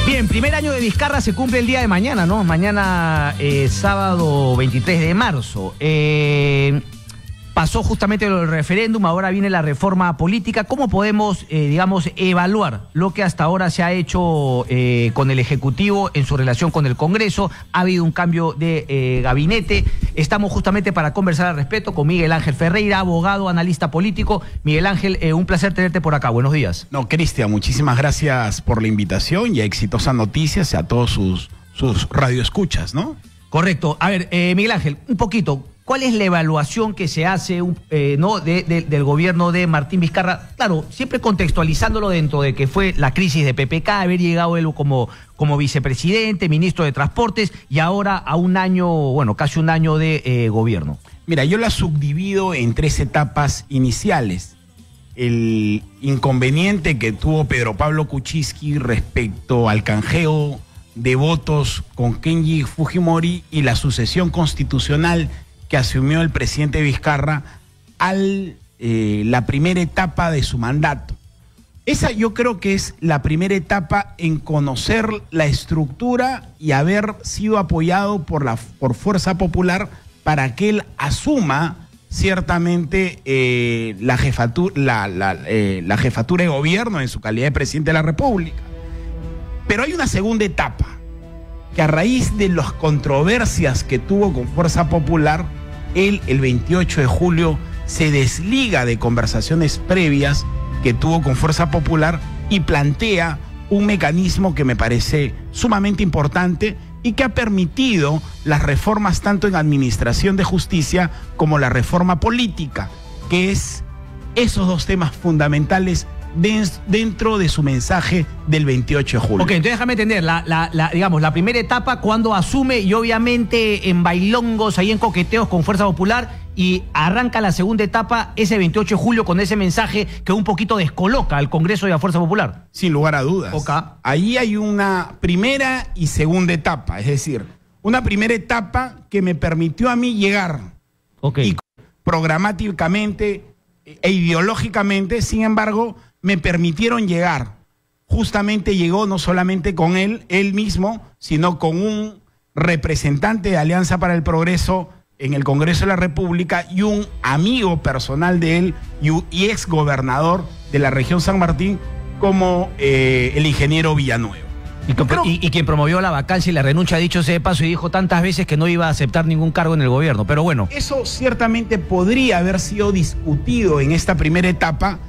Bien, primer año de Vizcarra se cumple el día de mañana, ¿no? Mañana, sábado 23 de marzo. Pasó justamente el referéndum, ahora viene la reforma política. ¿Cómo podemos, digamos, evaluar lo que hasta ahora se ha hecho con el Ejecutivo en su relación con el Congreso? Ha habido un cambio de gabinete. Estamos justamente para conversar al respecto con Miguel Ángel Ferreira, abogado, analista político. Miguel Ángel, un placer tenerte por acá. Buenos días. No, Cristian, muchísimas gracias por la invitación y exitosas noticias a todos sus radioescuchas, ¿no? Correcto. A ver, Miguel Ángel, un poquito. ¿Cuál es la evaluación que se hace del gobierno de Martín Vizcarra? Claro, siempre contextualizándolo dentro de que fue la crisis de PPK, haber llegado él como vicepresidente, ministro de Transportes, y ahora a un año, bueno, casi un año de gobierno. Mira, yo la subdivido en 3 etapas iniciales. El inconveniente que tuvo Pedro Pablo Kuczynski respecto al canjeo de votos con Kenji Fujimori y la sucesión constitucional que asumió el presidente Vizcarra la primera etapa de su mandato. Esa yo creo que es la primera etapa en conocer la estructura y haber sido apoyado por Fuerza Popular para que él asuma ciertamente la jefatura de gobierno en su calidad de presidente de la República. Pero hay una segunda etapa que, a raíz de las controversias que tuvo con Fuerza Popular, él el 28 de julio se desliga de conversaciones previas que tuvo con Fuerza Popular y plantea un mecanismo que me parece sumamente importante y que ha permitido las reformas tanto en administración de justicia como la reforma política, que es esos 2 temas fundamentales dentro de su mensaje del 28 de julio. Ok, entonces déjame entender, digamos, la primera etapa cuando asume y obviamente en bailongos, ahí en coqueteos con Fuerza Popular, y arranca la segunda etapa ese 28 de julio con ese mensaje que un poquito descoloca al Congreso y a Fuerza Popular. Sin lugar a dudas. Okay. Ahí hay una primera y segunda etapa, es decir, una primera etapa que me permitió a mí llegar y programáticamente e ideológicamente, sin embargo, me permitieron llegar. Justamente llegó no solamente con él mismo, sino con un representante de Alianza para el Progreso en el Congreso de la República y un amigo personal de él y ex gobernador de la región San Martín, como el ingeniero Villanueva. Y quien promovió la vacancia y la renuncia, dicho sea de paso, y dijo tantas veces que no iba a aceptar ningún cargo en el gobierno, pero bueno. Eso ciertamente podría haber sido discutido en esta primera etapa,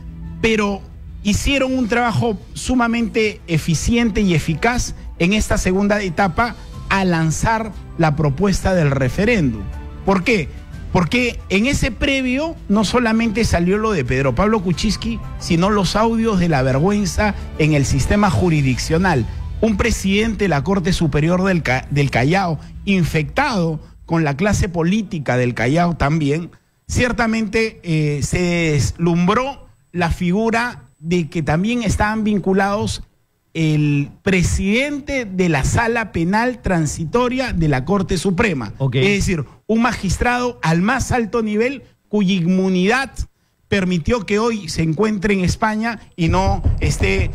pero hicieron un trabajo sumamente eficiente y eficaz en esta segunda etapa al lanzar la propuesta del referéndum. ¿Por qué? Porque en ese previo no solamente salió lo de Pedro Pablo Kuczynski, sino los audios de la vergüenza en el sistema jurisdiccional. Un presidente de la Corte Superior del Callao, infectado con la clase política del Callao también, ciertamente se deslumbró la figura de que también estaban vinculados el presidente de la Sala Penal Transitoria de la Corte Suprema. Okay. Es decir, un magistrado al más alto nivel cuya inmunidad permitió que hoy se encuentre en España y no esté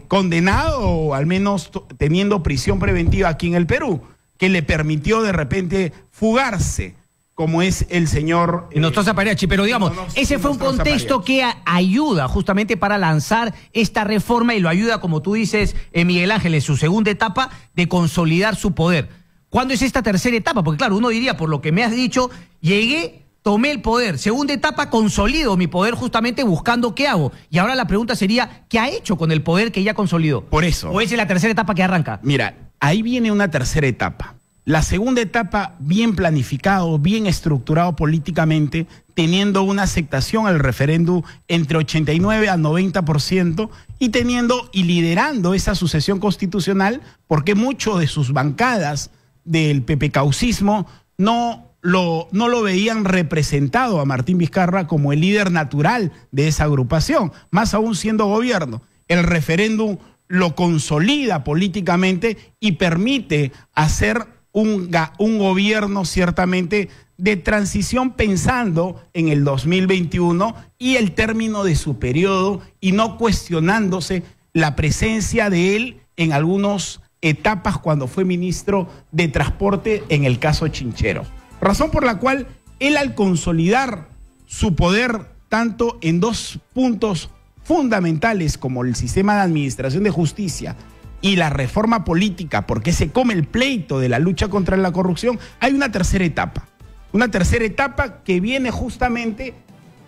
condenado o al menos teniendo prisión preventiva aquí en el Perú, que le permitió de repente fugarse, como es el señor Nostroza Pareachi, pero digamos, ese fue un contexto que ayuda justamente para lanzar esta reforma y lo ayuda, como tú dices, Miguel Ángel, en su segunda etapa de consolidar su poder. ¿Cuándo es esta tercera etapa? Porque claro, uno diría, por lo que me has dicho, llegué, tomé el poder. Segunda etapa, consolido mi poder justamente buscando qué hago. Y ahora la pregunta sería, ¿qué ha hecho con el poder que ya consolidó? Por eso. ¿O esa es la tercera etapa que arranca? Mira, ahí viene una tercera etapa. La segunda etapa, bien planificado, bien estructurado políticamente, teniendo una aceptación al referéndum entre 89 al 90% y teniendo y liderando esa sucesión constitucional, porque muchos de sus bancadas del pepecaucismo no lo veían representado a Martín Vizcarra como el líder natural de esa agrupación, más aún siendo gobierno. El referéndum lo consolida políticamente y permite hacer un gobierno ciertamente de transición pensando en el 2021 y el término de su periodo y no cuestionándose la presencia de él en algunas etapas cuando fue ministro de Transporte en el caso Chinchero. Razón por la cual él, al consolidar su poder tanto en dos puntos fundamentales como el sistema de administración de justicia y la reforma política, porque se come el pleito de la lucha contra la corrupción, hay una tercera etapa. Una tercera etapa que viene justamente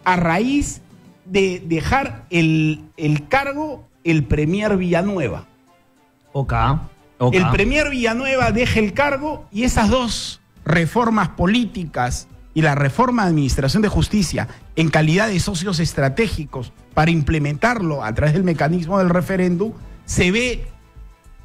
a raíz de dejar el cargo el premier Villanueva. El premier Villanueva deja el cargo y esas dos reformas políticas y la reforma de administración de justicia en calidad de socios estratégicos para implementarlo a través del mecanismo del referéndum, se ve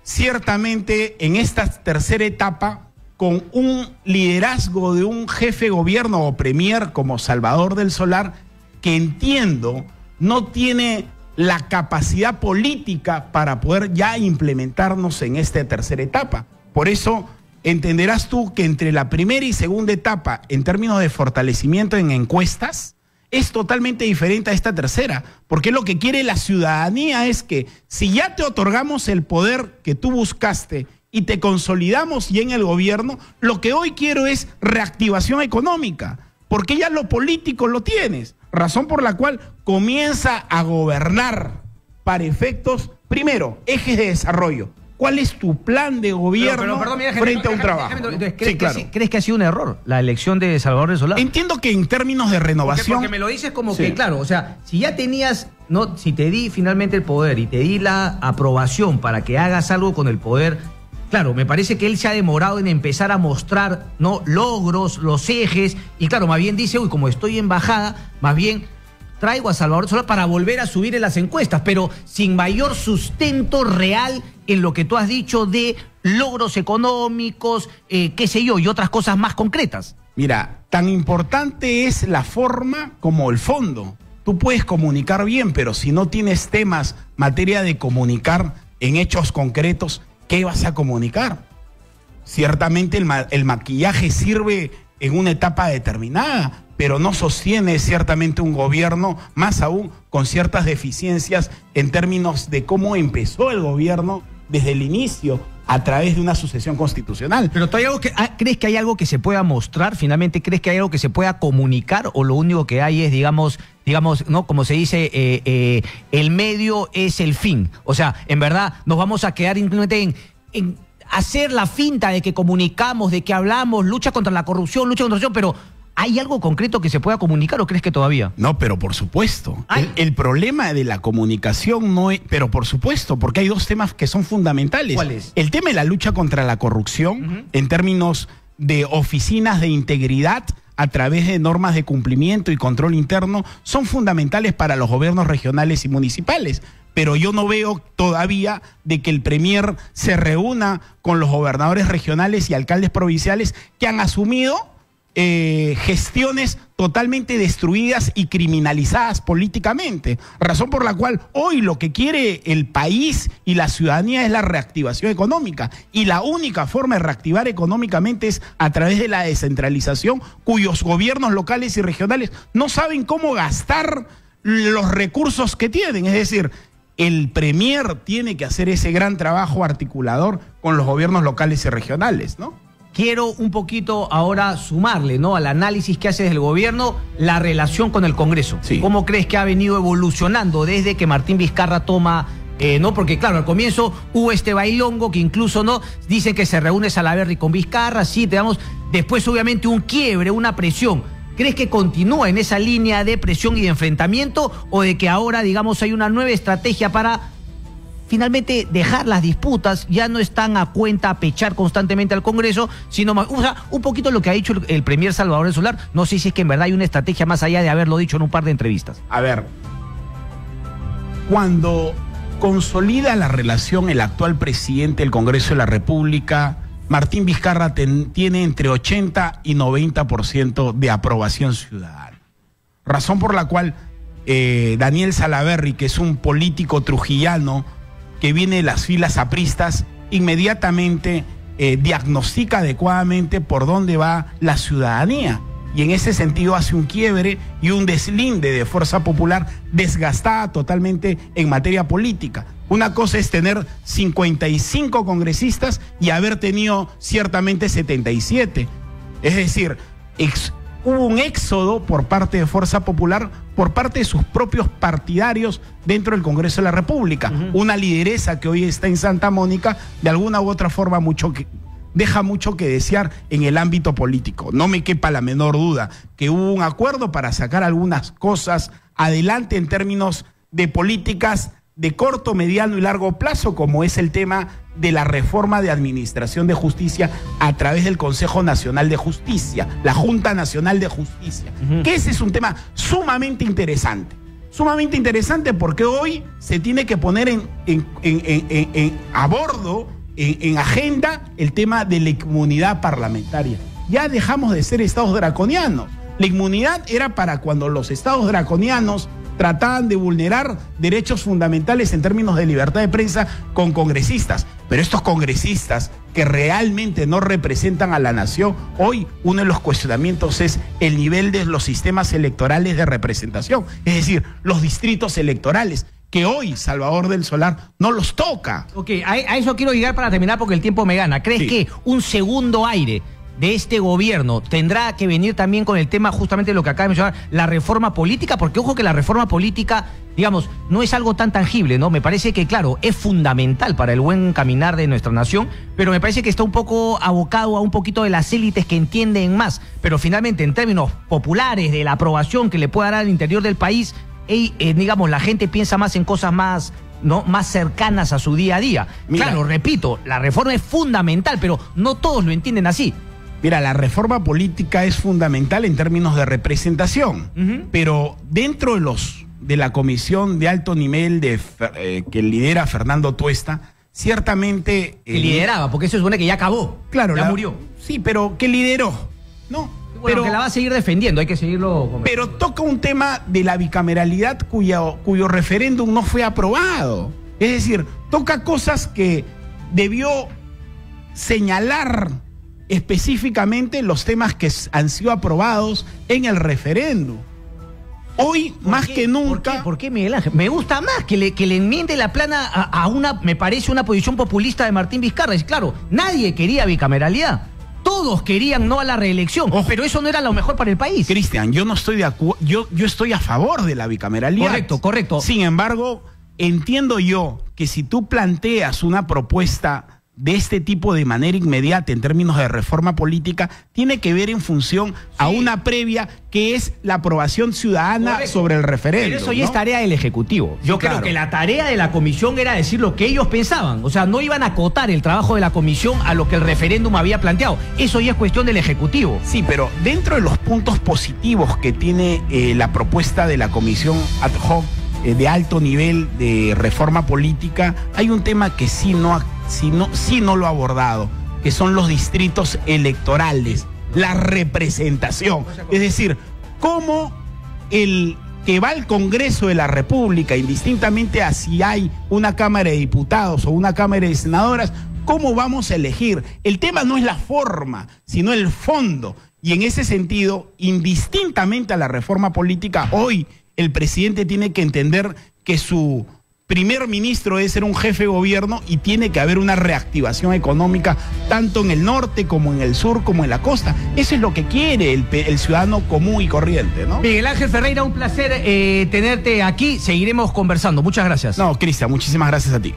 ciertamente en esta tercera etapa con un liderazgo de un jefe de gobierno o premier como Salvador del Solar, que entiendo no tiene la capacidad política para poder ya implementarnos en esta tercera etapa. Por eso entenderás tú que entre la primera y segunda etapa, en términos de fortalecimiento en encuestas, es totalmente diferente a esta tercera, porque lo que quiere la ciudadanía es que si ya te otorgamos el poder que tú buscaste y te consolidamos ya en el gobierno, lo que hoy quiero es reactivación económica, porque ya lo político lo tienes, razón por la cual comienza a gobernar para efectos, primero, ejes de desarrollo. ¿Cuál es tu plan de gobierno frente a un trabajo? ¿Crees que ha sido un error la elección de Salvador del Solar? Entiendo que en términos de renovación... Porque me lo dices como que, claro, o sea, si ya tenías, no, si te di finalmente el poder y te di la aprobación para que hagas algo con el poder, claro, me parece que él se ha demorado en empezar a mostrar, ¿no?, logros, los ejes, y claro, más bien dice, uy, como estoy en bajada, más bien traigo a Salvador Solar para volver a subir en las encuestas, pero sin mayor sustento real en lo que tú has dicho de logros económicos, qué sé yo, y otras cosas más concretas. Mira, tan importante es la forma como el fondo. Tú puedes comunicar bien, pero si no tienes temas, materia de comunicar en hechos concretos, ¿qué vas a comunicar? Ciertamente el maquillaje sirve en una etapa determinada, pero no sostiene ciertamente un gobierno, más aún con ciertas deficiencias en términos de cómo empezó el gobierno desde el inicio a través de una sucesión constitucional. Pero ¿hay algo ¿crees que hay algo que se pueda mostrar? Finalmente, ¿crees que hay algo que se pueda comunicar o lo único que hay es, digamos, ¿no?, como se dice, el medio es el fin? O sea, en verdad nos vamos a quedar simplemente en hacer la finta de que comunicamos, de que hablamos, lucha contra la corrupción, pero ¿hay algo concreto que se pueda comunicar o crees que todavía? No, pero por supuesto. El problema de la comunicación no es... Pero por supuesto, porque hay dos temas que son fundamentales. ¿Cuál es? El tema de la lucha contra la corrupción, en términos de oficinas de integridad a través de normas de cumplimiento y control interno, son fundamentales para los gobiernos regionales y municipales. Pero yo no veo todavía de que el premier se reúna con los gobernadores regionales y alcaldes provinciales que han asumido gestiones totalmente destruidas y criminalizadas políticamente, razón por la cual hoy lo que quiere el país y la ciudadanía es la reactivación económica, y la única forma de reactivar económicamente es a través de la descentralización, cuyos gobiernos locales y regionales no saben cómo gastar los recursos que tienen. Es decir, el premier tiene que hacer ese gran trabajo articulador con los gobiernos locales y regionales, ¿no? Quiero un poquito ahora sumarle, ¿no?, al análisis que hace del gobierno, la relación con el Congreso. Sí. ¿Cómo crees que ha venido evolucionando desde que Martín Vizcarra toma, no? Porque claro, al comienzo hubo este bailongo que incluso, ¿no?, dicen que se reúne Salaverry con Vizcarra, sí, después obviamente un quiebre, una presión. ¿Crees que continúa en esa línea de presión y de enfrentamiento o de que ahora, digamos, hay una nueva estrategia para finalmente dejar las disputas, ya no están a cuenta a pechar constantemente al Congreso, sino más, o sea, un poquito lo que ha dicho el premier Salvador del Solar? No sé si es que en verdad hay una estrategia más allá de haberlo dicho en un par de entrevistas. A ver, cuando consolida la relación el actual presidente del Congreso de la República, Martín Vizcarra tiene entre 80 y 90% de aprobación ciudadana. Razón por la cual Daniel Salaverry, que es un político trujillano que viene de las filas apristas, inmediatamente diagnostica adecuadamente por dónde va la ciudadanía. Y en ese sentido hace un quiebre y un deslinde de fuerza popular desgastada totalmente en materia política. Una cosa es tener 55 congresistas y haber tenido ciertamente 77. Es decir, hubo un éxodo por parte de Fuerza Popular, por parte de sus propios partidarios dentro del Congreso de la República. Una lideresa que hoy está en Santa Mónica, de alguna u otra forma deja mucho que desear en el ámbito político. No me quepa la menor duda que hubo un acuerdo para sacar algunas cosas adelante en términos de políticas de corto, mediano y largo plazo, como es el tema de la reforma de administración de justicia a través del Consejo Nacional de Justicia, la Junta Nacional de Justicia, que ese es un tema sumamente interesante porque hoy se tiene que poner a bordo, en agenda, el tema de la inmunidad parlamentaria. Ya dejamos de ser estados draconianos. La inmunidad era para cuando los estados draconianos trataban de vulnerar derechos fundamentales en términos de libertad de prensa con congresistas. Pero estos congresistas que realmente no representan a la nación, hoy uno de los cuestionamientos es el nivel de los sistemas electorales de representación, es decir, los distritos electorales, que hoy Salvador del Solar no los toca. Ok, a eso quiero llegar para terminar porque el tiempo me gana. ¿Crees que un segundo aire de este gobierno tendrá que venir también con el tema justamente de lo que acaba de mencionar, la reforma política? Porque ojo que la reforma política, digamos, no es algo tan tangible, ¿no? Me parece que, claro, es fundamental para el buen caminar de nuestra nación, pero me parece que está un poco abocado a un poquito de las élites que entienden más. Pero finalmente, en términos populares, de la aprobación que le pueda dar al interior del país, digamos, la gente piensa más en cosas más cercanas a su día a día. Mira, claro, repito, la reforma es fundamental, pero no todos lo entienden así. Mira, la reforma política es fundamental en términos de representación, pero dentro de la comisión de alto nivel que lidera Fernando Tuesta, ciertamente... Que lideraba, porque eso supone que ya acabó, claro, ya murió. Sí, pero que lideró, ¿no? Bueno, que la va a seguir defendiendo, hay que seguirlo... Pero toca un tema de la bicameralidad cuyo referéndum no fue aprobado. Es decir, toca cosas que debió señalar específicamente los temas que han sido aprobados en el referéndum. Hoy, más que nunca... ¿Por qué, Miguel Ángel? Me gusta más que le enmiende la plana a me parece una posición populista de Martín Vizcarra. Es claro, nadie quería bicameralidad. Todos querían no a la reelección, pero eso no era lo mejor para el país. Cristian, yo no estoy de acuerdo, yo estoy a favor de la bicameralidad. Correcto. Sin embargo, entiendo yo que si tú planteas una propuesta de este tipo de manera inmediata en términos de reforma política, tiene que ver en función a una previa que es la aprobación ciudadana sobre el referéndum. Pero eso ya es tarea del Ejecutivo. Yo creo que la tarea de la comisión era decir lo que ellos pensaban. O sea, no iban a acotar el trabajo de la comisión a lo que el referéndum había planteado. Eso ya es cuestión del Ejecutivo. Sí, pero dentro de los puntos positivos que tiene la propuesta de la comisión ad hoc de alto nivel de reforma política, hay un tema que sí no lo ha abordado, que son los distritos electorales, la representación. Es decir, cómo el que va al Congreso de la República, indistintamente a si hay una Cámara de Diputados o una Cámara de Senadoras, cómo vamos a elegir. El tema no es la forma, sino el fondo. Y en ese sentido, indistintamente a la reforma política, hoy el presidente tiene que entender que su primer ministro debe ser un jefe de gobierno y tiene que haber una reactivación económica tanto en el norte como en el sur como en la costa. Eso es lo que quiere el ciudadano común y corriente, ¿no? Miguel Ángel Ferreira, un placer tenerte aquí. Seguiremos conversando. Muchas gracias. No, Cristian, muchísimas gracias a ti.